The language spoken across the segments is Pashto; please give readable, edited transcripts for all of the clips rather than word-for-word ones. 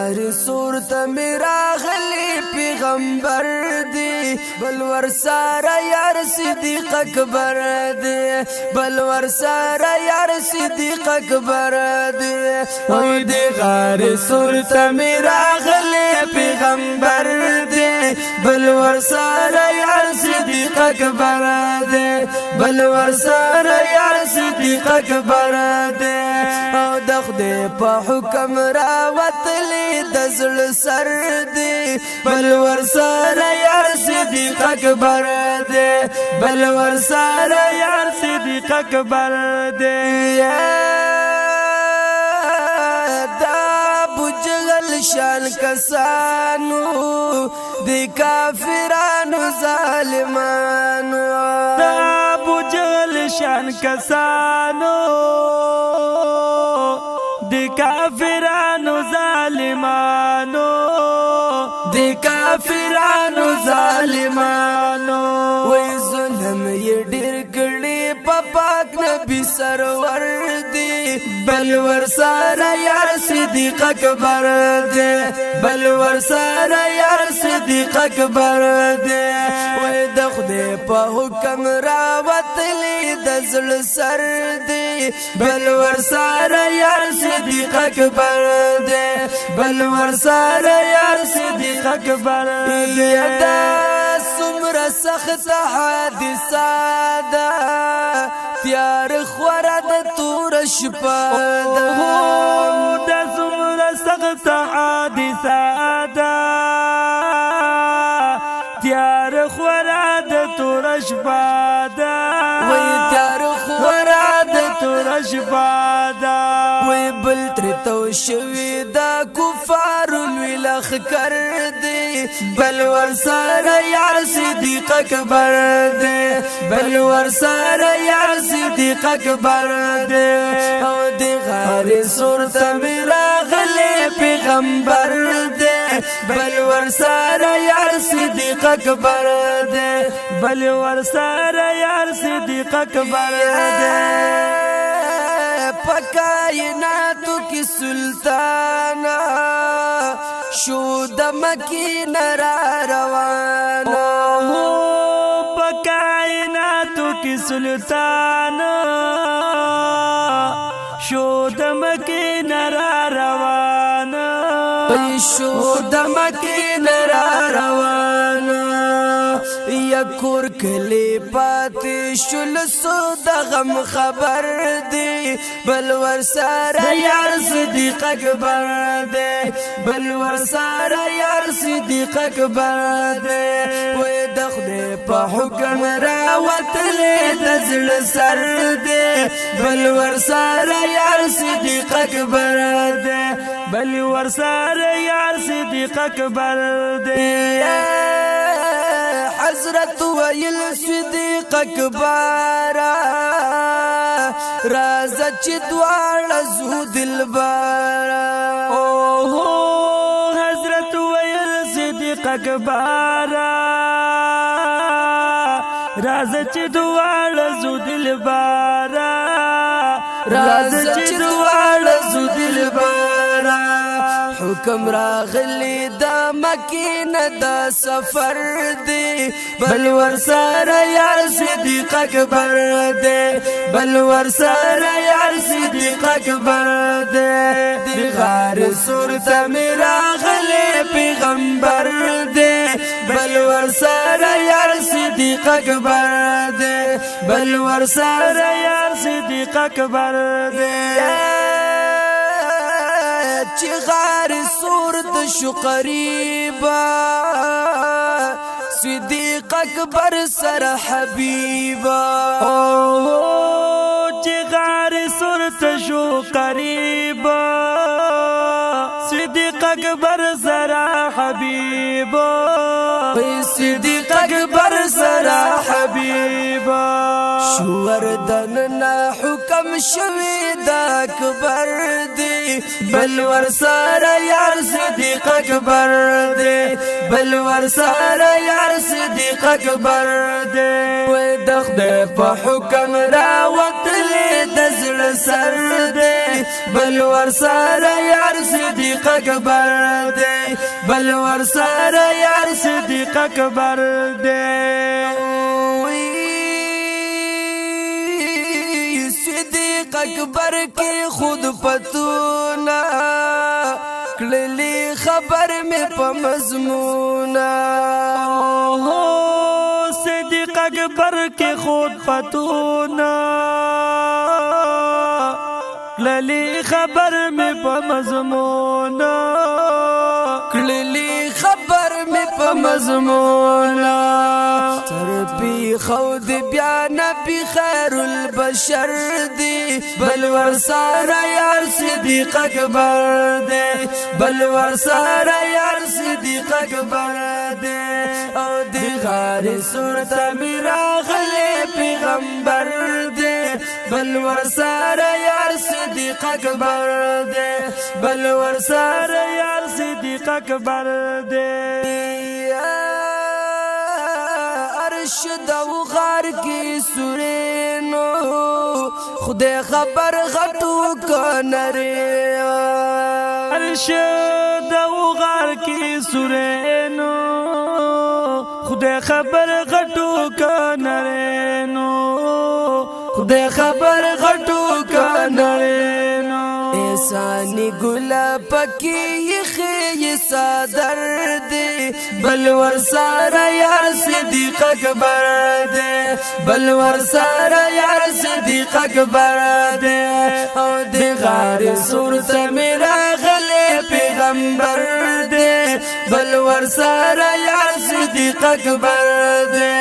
غار صورت میرا غلی پیغمبر دی بل ورسارا یار صدیق اکبر دی بل ورسارا یار صدیق اکبر دی او دی غار صورت میرا غلی پیغمبر دی بل ورسارا یار صدیق اکبر دی بل ورسارا یار صدیق اکبر دی او دخدے پا حکم راوتلی دزل سر دی بل ورسار یار صدیق اکبر دی بل ورسار یار صدیق اکبر دی دا بجغل شان کسانو دی کافرانو ظالمانو دا بجغل شان کسانو دی کافرانو ظالمانو دی کافرانو ظالمانو وی ظلم یہ ډیر کړي په پاک نبی سرور دی بل ورسار یار صدیق اکبر دی بل ورسار یار صدیق اکبر دی وی د خدای په حکم راوتلی د زړه سر دی بل ورسار یار صدیق اکبر دی بل ورسار یار صدیق اکبر دی دا سمر سخت حادثه دا تیار خورا د تور شپه دا سمر سخت حادثه دا تیار خورا د تور شپه دا وای تیار خورا د تور شپه دا وی بل ترتو شوی دا کفار الولخ کر دی بل ورسار یار صدیق اکبر دی بل ورسار یار صدیق اکبر دی او دی غار صورت میرا غلی پیغمبر دی بل ورسار یار صدیق اکبر دی بل ورسار یار صدیق اکبر دی پکائناتو کی سلطانا شو د مکینه را روانه پکائناتو کی سلطانا شو د مکینه را روانه شو د مکینه را روانه یا کور کلی پاتی شل سو د غم خبر دی بل ورسار یار صدیق اکبر دی بل ورسار یار صدیق اکبر دی وی د خدای په حکم راوتلی د زړه سر دی بل ورسار یار صدیق اکبر دی بل ورسار یار صدیق اکبر دی حضرت ویل صدیق اکبر رازه چې دواړه زو دلبر حضرت ویل صدیق اکبر رازه چې دواړه زو دلبر رازه چې دواړه زو دلبر حکم راغلی دا مکینه دا سفر دی بل ورسار یار صدیق اکبر دی بل ورسار یار صدیق اکبر دی دی غار صورت میرا غلی پیغمبر دی بل ورسار یار صدیق اکبر دی بل ورسار یار صدیق اکبر دی چی غار صورت شو قریبا صدیق اکبر سر حبیبا چی غار صورت شو قریبا صدیق اکبر سر حبیبا صدیق اکبر سر حبیبا شو وردن نا حکم شوی دا اکبر دی بل ورسره یار صدیق اکبر دی بل ورسره یار صدیق اکبر دی وې د خدای په حکم راوتلی د زړه سر دی بل ورسره یار صدیق اکبر دی بل ورسره یار صدیق اکبر دی صدیق اکبر کی خود پتونا کړلی خبر میں په مضمونا صدیق اکبر کی خود پتونا کړلی خبر میں په مضمونا کړلی خبر میں په مضمونا ترپی خود بیا نبی خیر البشر دی بل ورساره یار صدیق اکبر دی بل ورساره یار صدیق اکبر دی او دی غار صورت میرا غلی پیغمبر دی بل ورساره یار صدیق اکبر دی بل ورساره یار صدیق اکبر دی عرش دو غار کی سورینو خدای خبر غټو کنره عرش دو غار کی سورینو خدای خبر غټو کنره نو خدای خبر غټو کنره نو احسانی ګلا پکی خی صدر دی بل ورساره یار صدیق اکبر دی بل ورساره یار صدیق اکبر دی او دی غار صورت میرا غلی پیغمبر دی بل ورساره یار صدیق اکبر دی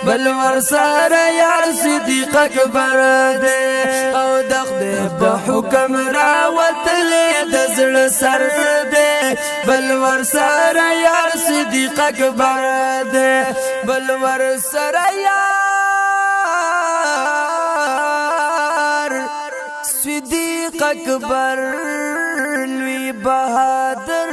بل ورساره یار صدیق اکبر دی او دخدی په حکم راوتلی د زړه سر دی بل ورسره یار صدیق اکبر دی بل ورسره یار صدیق اکبر لوی بہادر